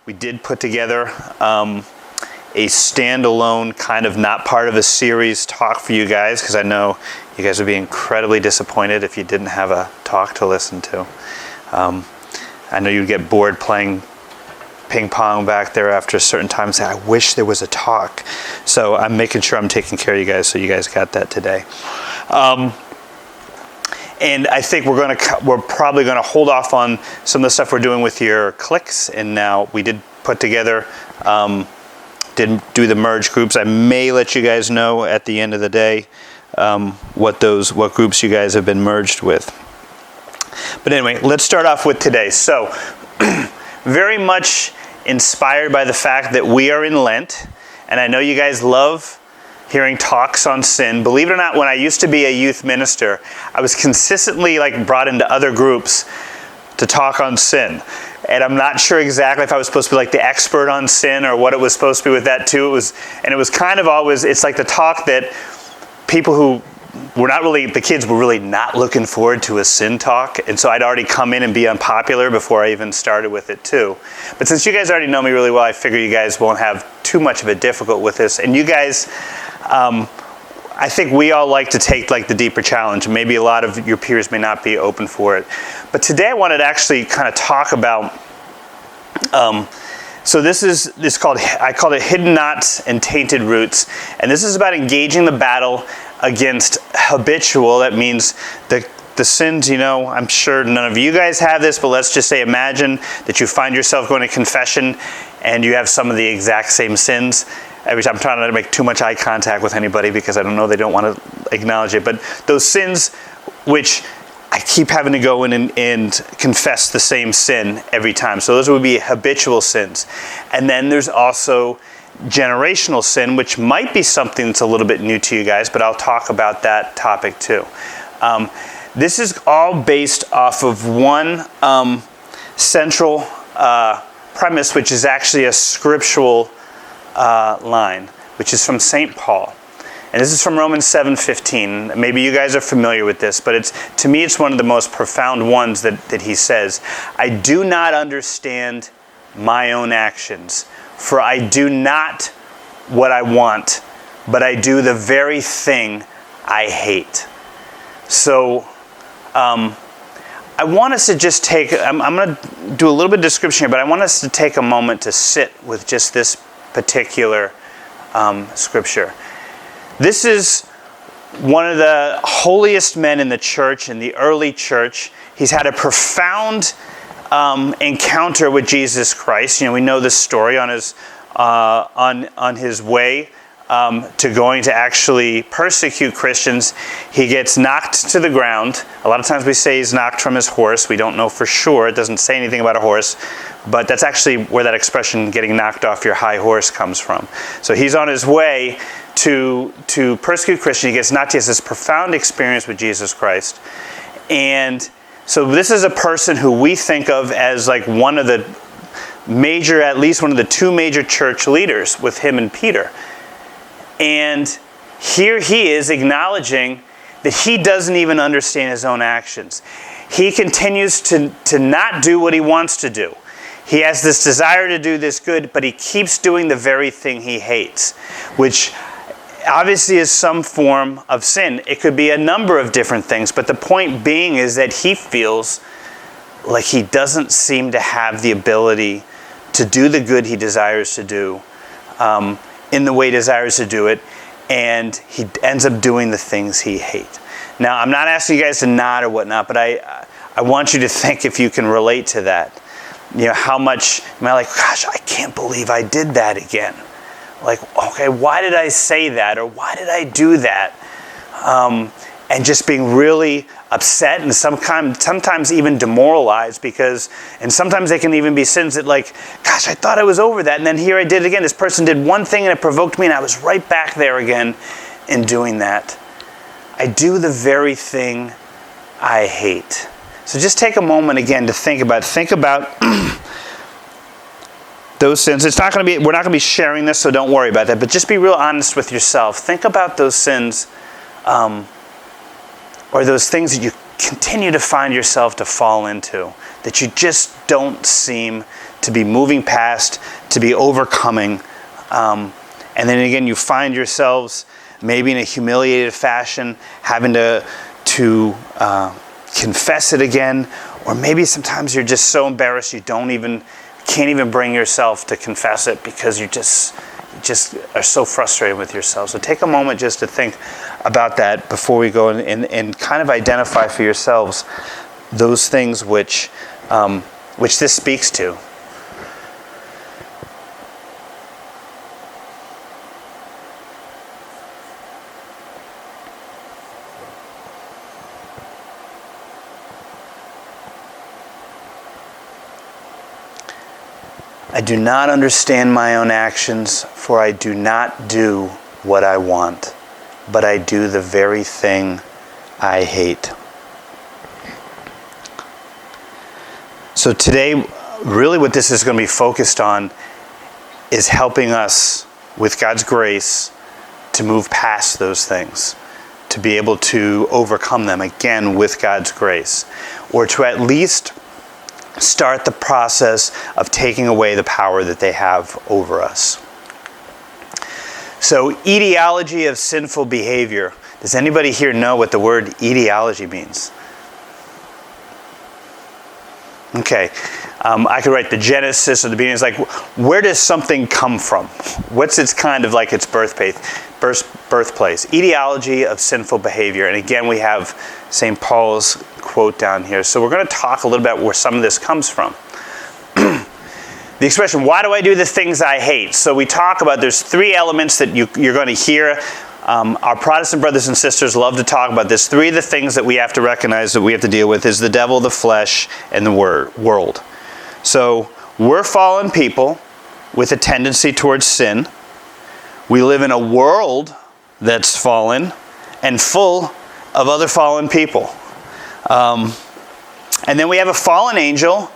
we did put together a standalone, kind of not part of a series talk for you guys, because I know you guys would be incredibly disappointed if you didn't have a talk to listen to. I know you'd get bored playing ping pong back there after a certain time and say, I wish there was a talk. So I'm making sure I'm taking care of you guys, so you guys got that today. And I think we're probably going to hold off on some of the stuff we're doing with your cliques. And now we did put together, didn't do the merge groups. I may let you guys know at the end of the day what groups you guys have been merged with. But anyway, let's start off with today. So very much inspired by the fact that we are in Lent, and I know you guys love hearing talks on sin. Believe it or not, when I used to be a youth minister, I was consistently brought into other groups to talk on sin. And I'm not sure exactly if I was supposed to be the expert on sin or what it was supposed to be with that too. It was kind of always, it's like the talk that people who were not really, the kids were really not looking forward to a sin talk. And so I'd already come in and be unpopular before I even started with it too. But since you guys already know me really well, I figure you guys won't have too much of a difficult with this. And you guys, I think we all like to take the deeper challenge. Maybe a lot of your peers may not be open for it. But today I wanted to actually kind of talk about, so I called it Hidden Knots and Tainted Roots. And this is about engaging the battle against habitual. That means the sins, I'm sure none of you guys have this, but let's just say imagine that you find yourself going to confession and you have some of the exact same sins. Every time I'm trying not to make too much eye contact with anybody because I don't know they don't want to acknowledge it. But those sins which I keep having to go in and confess the same sin every time. So those would be habitual sins. And then there's also generational sin, which might be something that's a little bit new to you guys, but I'll talk about that topic too. This is all based off of one central premise, which is actually a scriptural line, which is from St. Paul. And this is from Romans 7:15. Maybe you guys are familiar with this, but to me it's one of the most profound ones that he says, I do not understand my own actions, for I do not what I want, but I do the very thing I hate. So I want us to just I'm going to do a little bit of description here, but I want us to take a moment to sit with just this particular scripture. This is one of the holiest men in the church, in the early church. He's had a profound encounter with Jesus Christ. We know this story on his way to going to actually persecute Christians. He gets knocked to the ground. A lot of times we say he's knocked from his horse. We don't know for sure. It doesn't say anything about a horse. But that's actually where that expression, getting knocked off your high horse, comes from. So he's on his way to persecute Christians. He gets knocked. He has this profound experience with Jesus Christ. And so this is a person who we think of as one of the major, at least one of the two major church leaders with him and Peter. And here he is acknowledging that he doesn't even understand his own actions. He continues to not do what he wants to do. He has this desire to do this good, but he keeps doing the very thing he hates, which obviously is some form of sin. It could be a number of different things, but the point being is that he feels like he doesn't seem to have the ability to do the good he desires to do in the way he desires to do it, and he ends up doing the things he hates. Now, I'm not asking you guys to nod or whatnot, but I want you to think if you can relate to that. How much am I gosh, I can't believe I did that again. Okay, why did I say that? Or why did I do that? And just being really upset and sometimes even demoralized and sometimes they can even be sins that gosh, I thought I was over that. And then here I did it again. This person did one thing and it provoked me and I was right back there again in doing that. I do the very thing I hate. So just take a moment again to think about those sins. We're not going to be sharing this, so don't worry about that. But just be real honest with yourself. Think about those sins, or those things that you continue to find yourself to fall into, that you just don't seem to be moving past, to be overcoming. And then again, you find yourselves maybe in a humiliated fashion, having to confess it again, or maybe sometimes you're just so embarrassed you can't even bring yourself to confess it because you just are so frustrated with yourself. So take a moment just to think about that before we go and kind of identify for yourselves those things which this speaks to. I do not understand my own actions, for I do not do what I want, but I do the very thing I hate. So today, really what this is going to be focused on is helping us, with God's grace, to move past those things, to be able to overcome them, again, with God's grace, or to at least start the process of taking away the power that they have over us. So, etiology of sinful behavior. Does anybody here know what the word etiology means? Okay, I could write the genesis or the beginning. It's like, where does something come from? What's its kind of like its birthplace? Etiology of sinful behavior. And again, we have St. Paul's quote down here. So we're going to talk a little bit where some of this comes from. The expression, why do I do the things I hate? So we talk about, there's three elements that you're going to hear. Our Protestant brothers and sisters love to talk about this. Three of the things that we have to recognize, that we have to deal with, is the devil, the flesh, and the world. So we're fallen people with a tendency towards sin. We live in a world that's fallen and full of other fallen people. And then we have a fallen angel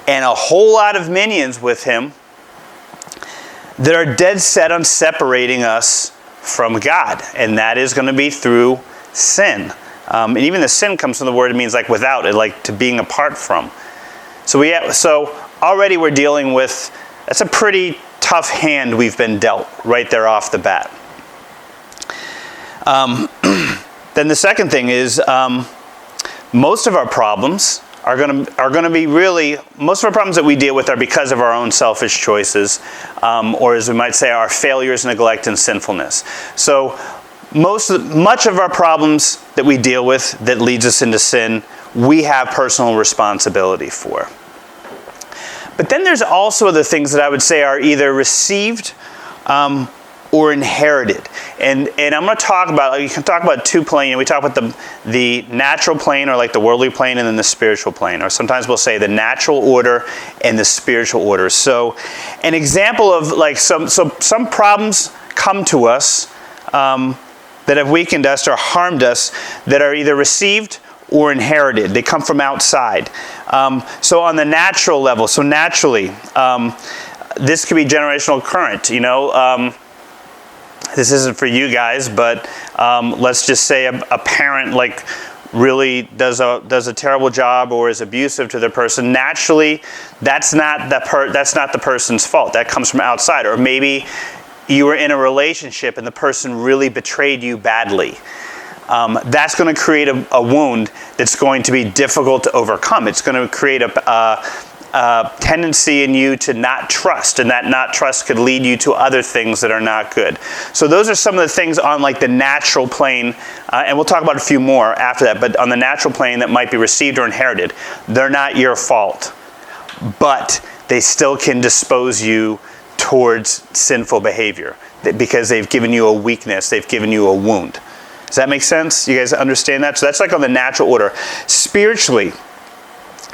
and a whole lot of minions with him that are dead set on separating us from God. And that is going to be through sin. And even the sin comes from the word, it means like without it, like to being apart from. So already we're dealing with, that's a pretty tough hand we've been dealt right there off the bat. Then the second thing is, most of our problems are going to be really, most of our problems that we deal with are because of our own selfish choices, or as we might say, our failures, neglect, and sinfulness. So much of our problems that we deal with that leads us into sin, we have personal responsibility for. But then there's also the things that I would say are either received or inherited. And I'm going to talk about, you can talk about two planes. We talk about the natural plane, or like the worldly plane, and then the spiritual plane. Or sometimes we'll say the natural order and the spiritual order. So an example of like some problems come to us that have weakened us or harmed us, that are either received or inherited. They come from outside. So on the natural level, so naturally, this could be generational current, this isn't for you guys, but let's just say a parent like really does a terrible job or is abusive to their person. Naturally, that's not the person's fault. That comes from outside. Or maybe you were in a relationship and the person really betrayed you badly. That's going to create a wound that's going to be difficult to overcome. It's going to create a tendency in you to not trust, and that not trust could lead you to other things that are not good. So those are some of the things on like the natural plane, and we'll talk about a few more after that, but on the natural plane that might be received or inherited, they're not your fault, but they still can dispose you towards sinful behavior because they've given you a weakness, they've given you a wound. Does that make sense? You guys understand that? So that's like on the natural order. Spiritually,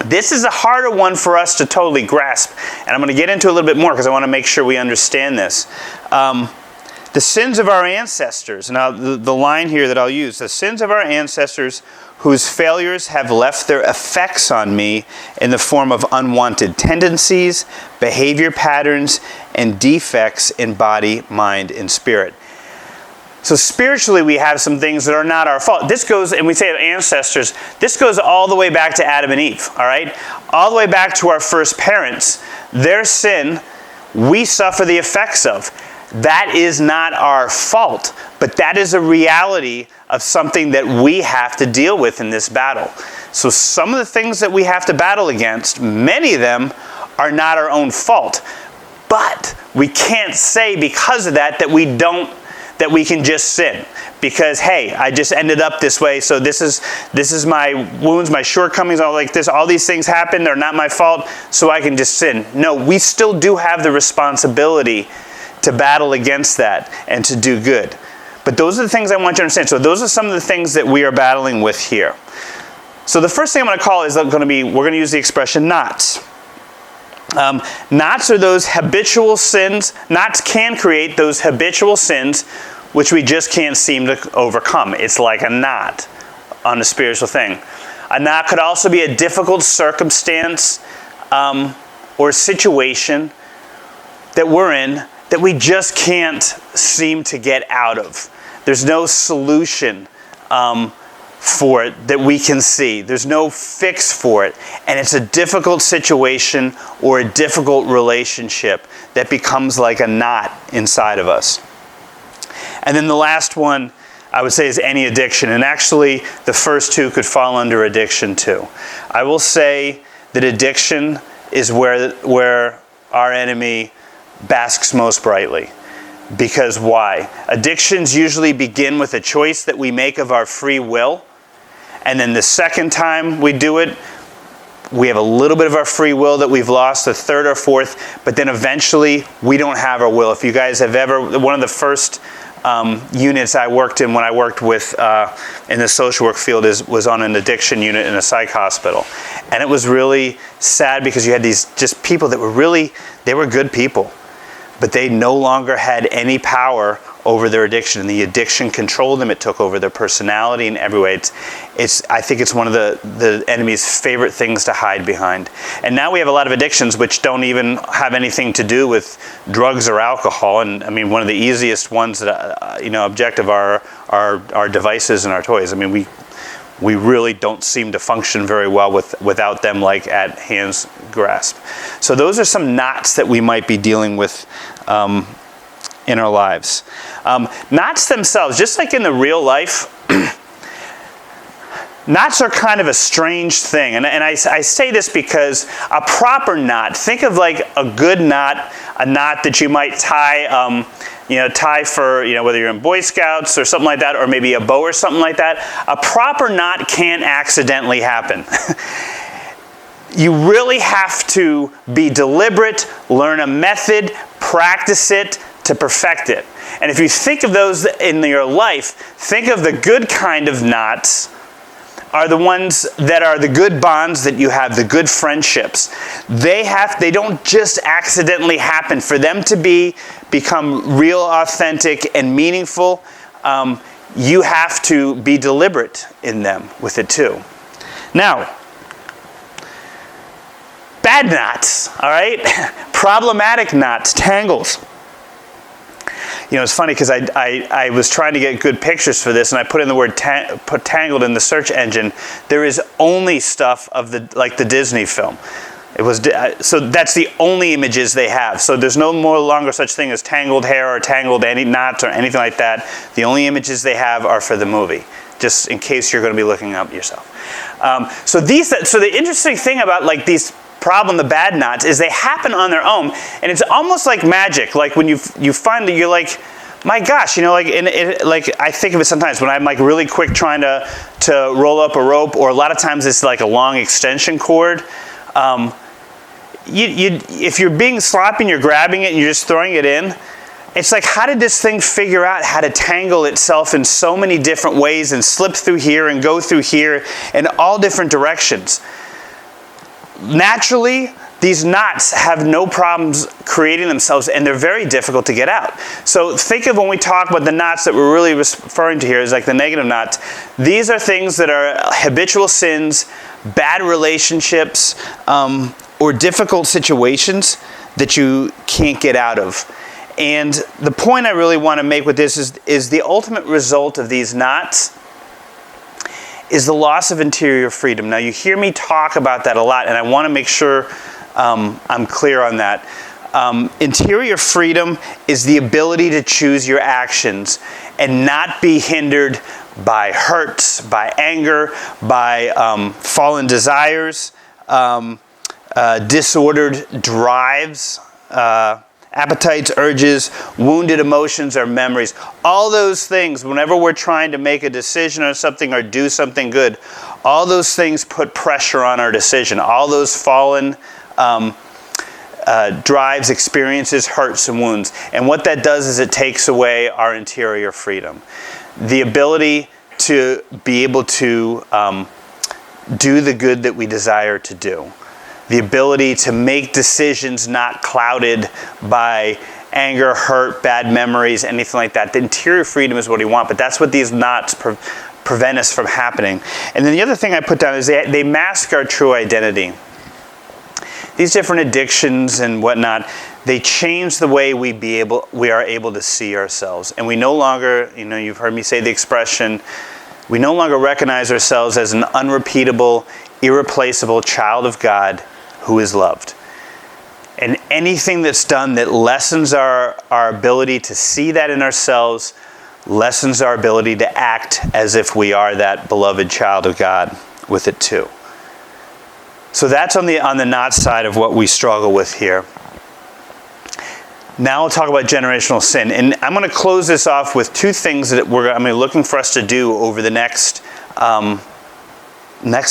this is a harder one for us to totally grasp, and I'm going to get into a little bit more because I want to make sure we understand this. The sins of our ancestors. Now, the line here that I'll use, the sins of our ancestors whose failures have left their effects on me in the form of unwanted tendencies, behavior patterns, and defects in body, mind, and spirit. So spiritually, we have some things that are not our fault. This goes, and we say of ancestors, this goes all the way back to Adam and Eve, all right? All the way back to our first parents. Their sin, we suffer the effects of. That is not our fault, but that is a reality of something that we have to deal with in this battle. So some of the things that we have to battle against, many of them are not our own fault. But we can't say because of that that we can just sin. Because, hey, I just ended up this way, so this is my wounds, my shortcomings, all like this. All these things happen, they're not my fault, so I can just sin. No, we still do have the responsibility to battle against that and to do good. But those are the things I want you to understand. So those are some of the things that we are battling with here. So the first thing I'm going to call is going to be, we're going to use the expression knots. Knots are those habitual sins. Knots can create those habitual sins which we just can't seem to overcome. It's like a knot on a spiritual thing. A knot could also be a difficult circumstance or situation that we're in that we just can't seem to get out of. There's no solution for it that we can see. There's no fix for it. And it's a difficult situation or a difficult relationship that becomes like a knot inside of us. And then the last one I would say is any addiction. And actually the first two could fall under addiction too. I will say that addiction is where our enemy basks most brightly. Because why? Addictions usually begin with a choice that we make of our free will. And then the second time we do it, we have a little bit of our free will that we've lost, the third or fourth, but then eventually we don't have our will. If you guys have ever, one of the first units I worked in when I worked with in the social work field was on an addiction unit in a psych hospital. And it was really sad because you had these just people that were they were good people, but they no longer had any power over their addiction, and the addiction controlled them. It took over their personality in every way. I think it's one of the enemy's favorite things to hide behind. And now we have a lot of addictions which don't even have anything to do with drugs or alcohol. And I mean, one of the easiest ones that objective are our devices and our toys. I mean, we really don't seem to function very well without them, like at hand's grasp. So those are some knots that we might be dealing with in our lives. Knots themselves, just like in the real life, knots are kind of a strange thing. And I say this because a proper knot, think of like a good knot, a knot that you might tie, tie for, whether you're in Boy Scouts or something like that, or maybe a bow or something like that. A proper knot can't accidentally happen. You really have to be deliberate, learn a method, practice it to perfect it. And if you think of those in your life, think of the good kind of knots are the ones that are the good bonds that you have, the good friendships. They don't just accidentally happen. For them to become real, authentic, and meaningful, you have to be deliberate in them with it too. Now, bad knots, all right? Problematic knots, tangles. It's funny because I was trying to get good pictures for this, and I put in the word put tangled in the search engine. There is only stuff of the Disney film. So that's the only images they have. So there's no more longer such thing as tangled hair or tangled any knots or anything like that. The only images they have are for the movie, just in case you're going to be looking up yourself. So the interesting thing about these the bad knots is they happen on their own, and it's almost like magic. Like when you find that you're like, my gosh, I think of it sometimes when I'm really quick trying to roll up a rope, or a lot of times it's like a long extension cord. If you're being sloppy and you're grabbing it and you're just throwing it in, it's like, how did this thing figure out how to tangle itself in so many different ways and slip through here and go through here in all different directions? Naturally, these knots have no problems creating themselves, and they're very difficult to get out. So think of when we talk about the knots that we're really referring to here is like the negative knots. These are things that are habitual sins, bad relationships, or difficult situations that you can't get out of. And the point I really want to make with this is the ultimate result of these knots is the loss of interior freedom. Now, you hear me talk about that a lot, and I want to make sure I'm clear on that. Interior freedom is the ability to choose your actions and not be hindered by hurts, by anger, by fallen desires, disordered drives, appetites, urges, wounded emotions, or memories. All those things, whenever we're trying to make a decision on something or do something good, all those things put pressure on our decision. All those fallen drives, experiences, hurts, and wounds. And what that does is it takes away our interior freedom. The ability to be able to do the good that we desire to do. The ability to make decisions not clouded by anger, hurt, bad memories, anything like that. The interior freedom is what we want, but that's what these knots prevent us from happening. And then the other thing I put down is they mask our true identity. These different addictions and whatnot, they change the way we are able to see ourselves. And we no longer, you've heard me say the expression, we no longer recognize ourselves as an unrepeatable, irreplaceable child of God who is loved. And anything that's done that lessens our ability to see that in ourselves, lessens our ability to act as if we are that beloved child of God with it too. So that's on the not side of what we struggle with here. Now we'll talk about generational sin. And I'm going to close this off with two things that I'm looking for us to do over the next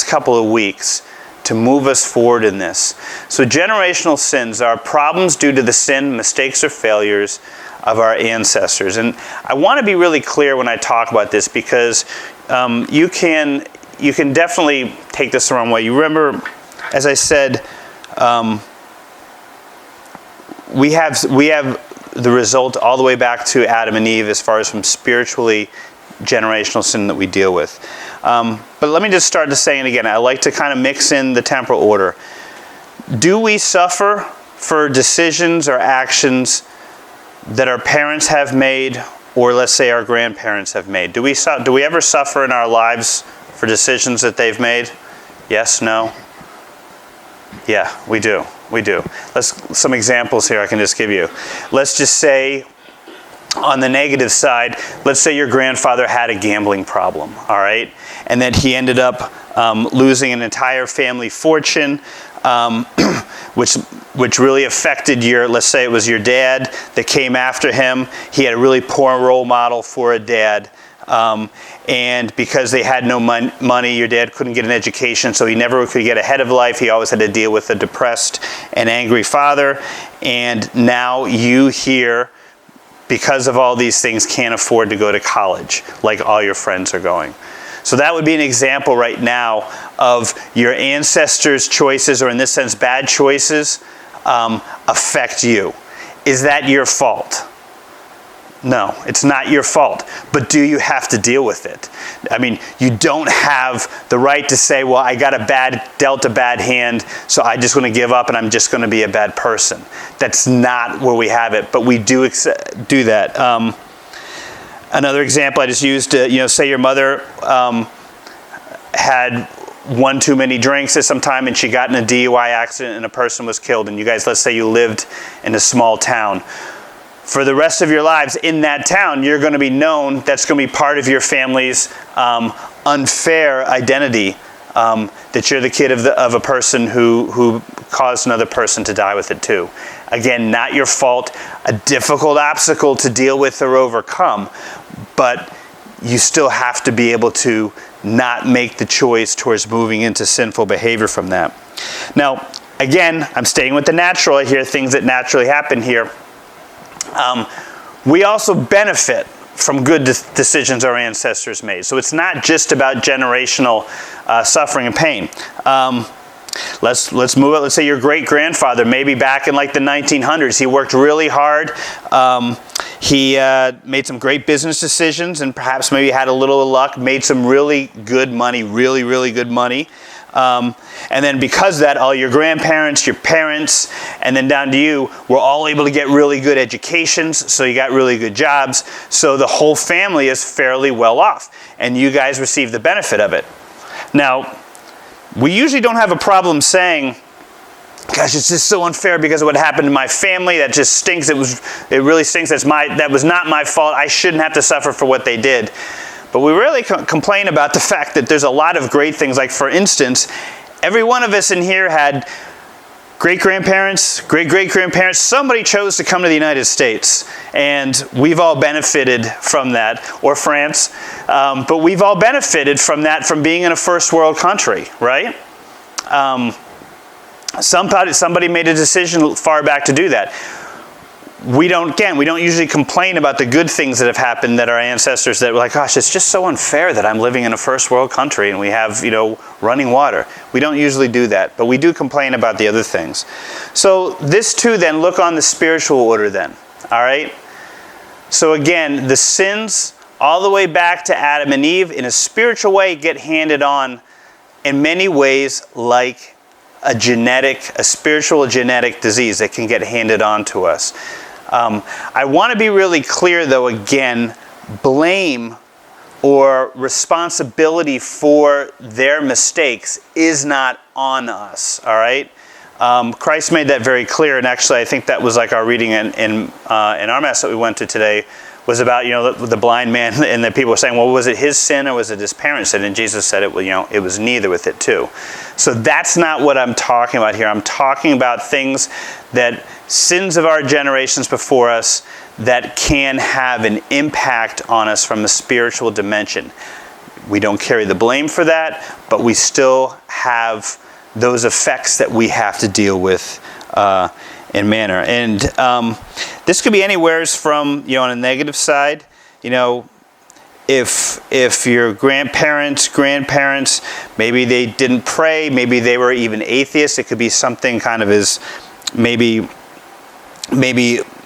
couple of weeks to move us forward in this. So generational sins are problems due to the sin, mistakes, or failures of our ancestors. And I want to be really clear when I talk about this because you can definitely take this the wrong way. You remember, as I said, we have the result all the way back to Adam and Eve as far as from spiritually generational sin that we deal with. But let me just start to saying again, I like to kind of mix in the temporal order. Do we suffer for decisions or actions that our parents have made, or let's say our grandparents have made? Do we ever suffer in our lives for decisions that they've made? Yes, no? Yeah, we do. We do. Some examples here I can just give you. Let's just say, on the negative side, let's say your grandfather had a gambling problem, all right? And that he ended up losing an entire family fortune, which really affected let's say it was your dad that came after him. He had a really poor role model for a dad. And because they had no money, your dad couldn't get an education, so he never could get ahead of life. He always had to deal with a depressed and angry father. And now you here, because of all these things, can't afford to go to college like all your friends are going. So that would be an example right now of your ancestors' choices, or in this sense, bad choices, affect you. Is that your fault? No, it's not your fault. But do you have to deal with it? I mean, you don't have the right to say, well, I got dealt a bad hand, so I'm just going to give up and I'm just going to be a bad person. That's not where we have it, but we do do that. Another example I just used, say your mother had one too many drinks at some time and she got in a DUI accident and a person was killed, and you guys, let's say you lived in a small town. For the rest of your lives in that town, you're going to be known, that's going to be part of your family's unfair identity, that you're the kid of a person who caused another person to die with it too. Again, not your fault, a difficult obstacle to deal with or overcome, but you still have to be able to not make the choice towards moving into sinful behavior from that. Now, again, I'm staying with the natural here, things that naturally happen here. We also benefit from good decisions our ancestors made. So it's not just about generational suffering and pain. Let's move it. Let's say your great-grandfather, maybe back in like the 1900s, he worked really hard. He made some great business decisions and perhaps maybe had a little luck, made some really good money, really, really good money. And then because of that, all your grandparents, your parents, and then down to you, were all able to get really good educations, so you got really good jobs. So the whole family is fairly well off, and you guys receive the benefit of it. Now, we usually don't have a problem saying, gosh, it's just so unfair because of what happened to my family. That just stinks. It really stinks. That was not my fault. I shouldn't have to suffer for what they did. But we really complain about the fact that there's a lot of great things. Like, for instance, every one of us in here had great-grandparents, great-great-grandparents. Somebody chose to come to the United States, and we've all benefited from that, or France. But we've all benefited from that, from being in a first-world country, right? Somebody made a decision far back to do that. We don't usually complain about the good things that have happened, that our ancestors, that were like, gosh, it's just so unfair that I'm living in a first world country and we have, running water. We don't usually do that, but we do complain about the other things. So this too then, look on the spiritual order then, all right? So again, the sins all the way back to Adam and Eve in a spiritual way get handed on in many ways like a spiritual genetic disease that can get handed on to us. I want to be really clear, though, again, blame or responsibility for their mistakes is not on us, all right? Christ made that very clear, and actually I think that was like our reading in our Mass that we went to today, was about, the blind man, and the people were saying, well, was it his sin or was it his parents' sin? And Jesus said it was neither with it too. So that's not what I'm talking about here. I'm talking about things that sins of our generations before us that can have an impact on us from a spiritual dimension. We don't carry the blame for that, but we still have those effects that we have to deal with in manner. And this could be anywhere from, on a negative side, if your grandparents, maybe they didn't pray, maybe they were even atheists. It could be something kind of as maybe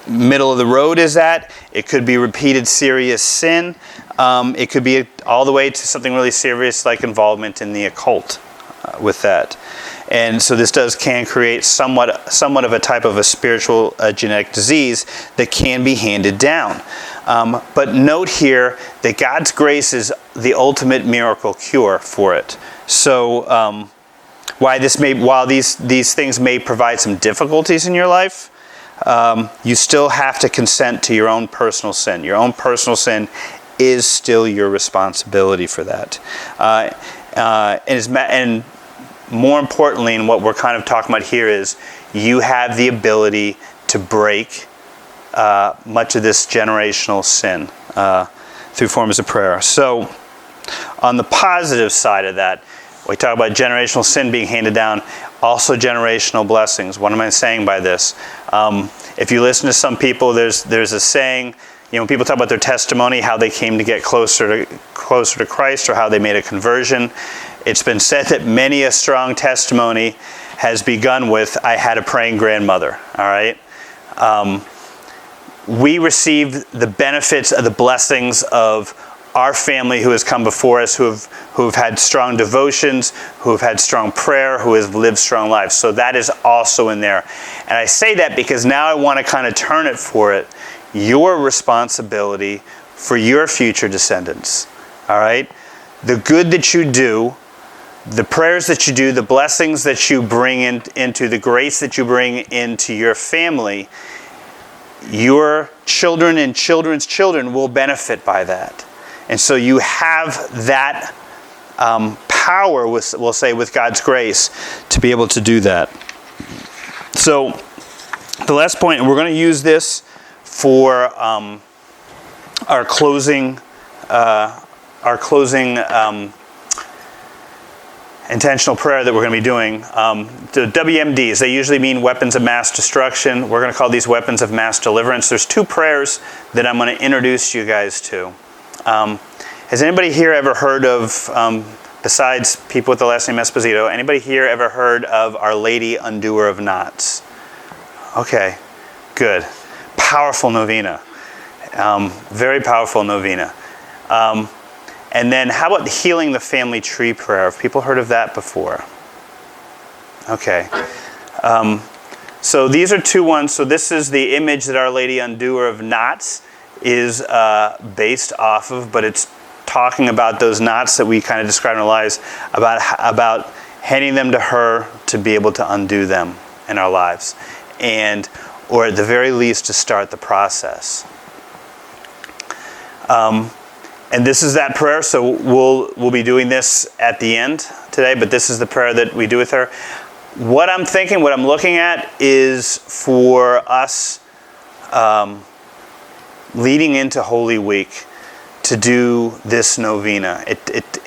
middle of the road as that. It could be repeated serious sin. It could be all the way to something really serious like involvement in the occult with that. And so this can create somewhat of a type of a spiritual genetic disease that can be handed down. But note here that God's grace is the ultimate miracle cure for it. So while these things may provide some difficulties in your life, you still have to consent to your own personal sin. Your own personal sin is still your responsibility for that. And more importantly, and what we're kind of talking about here is you have the ability to break much of this generational sin through forms of prayer. So on the positive side of that, we talk about generational sin being handed down, also generational blessings. What am I saying by this? If you listen to some people, there's a saying, when people talk about their testimony, how they came to get closer to Christ or how they made a conversion, it's been said that many a strong testimony has begun with, I had a praying grandmother, all right? We receive the benefits of the blessings of our family who has come before us, who have had strong devotions, who have had strong prayer, who have lived strong lives. So that is also in there. And I say that because now I want to kind of turn it for it. Your responsibility for your future descendants, all right? The good that you do, the prayers that you do, the blessings that you bring into, the grace that you bring into your family, your children and children's children will benefit by that. And so you have that power, we'll say, with God's grace to be able to do that. So the last point, and we're going to use this for our closing intentional prayer that we're going to be doing. The WMDs, they usually mean weapons of mass destruction. We're going to call these weapons of mass deliverance. There's two prayers that I'm going to introduce you guys to. Has anybody here ever heard of, besides people with the last name Esposito, anybody here ever heard of Our Lady Undoer of Knots? Okay, good. Powerful novena. Very powerful novena. And then how about healing the family tree prayer? Have people heard of that before? Okay. So these are 2 ones. So this is the image that Our Lady Undoer of Knots is based off of, but it's talking about those knots that we kind of described in our lives, about handing them to her to be able to undo them in our lives, or at the very least to start the process. And this is that prayer. So we'll be doing this at the end today, but this is the prayer that we do with her. What I'm thinking, what I'm looking at is for us leading into Holy Week to do this novena.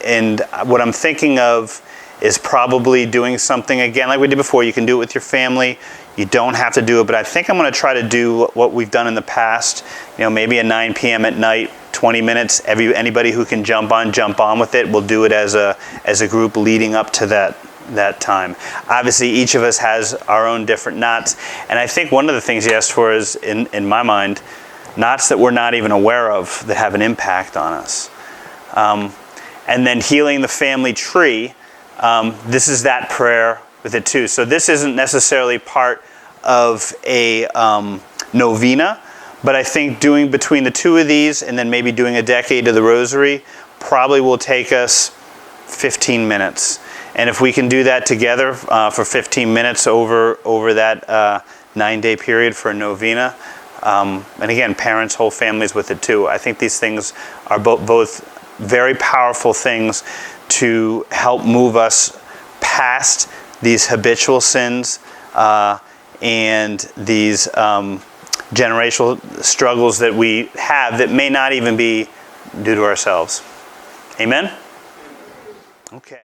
And what I'm thinking of is probably doing something again like we did before. You can do it with your family. You don't have to do it, but I think I'm going to try to do what we've done in the past. Maybe at 9 p.m. at night, 20 minutes. Anybody who can jump on with it. We'll do it as a group leading up to that time. Obviously, each of us has our own different knots, and I think one of the things he asked for is, in my mind, knots that we're not even aware of that have an impact on us. And then healing the family tree. This is that prayer with it too. So this isn't necessarily part of a novena, but I think doing between the 2 of these and then maybe doing a decade of the Rosary probably will take us 15 minutes. And if we can do that together for 15 minutes over that 9-day period for a novena, and again, parents, whole families with it too. I think these things are both very powerful things to help move us past these habitual sins and these generational struggles that we have that may not even be due to ourselves. Amen? Okay.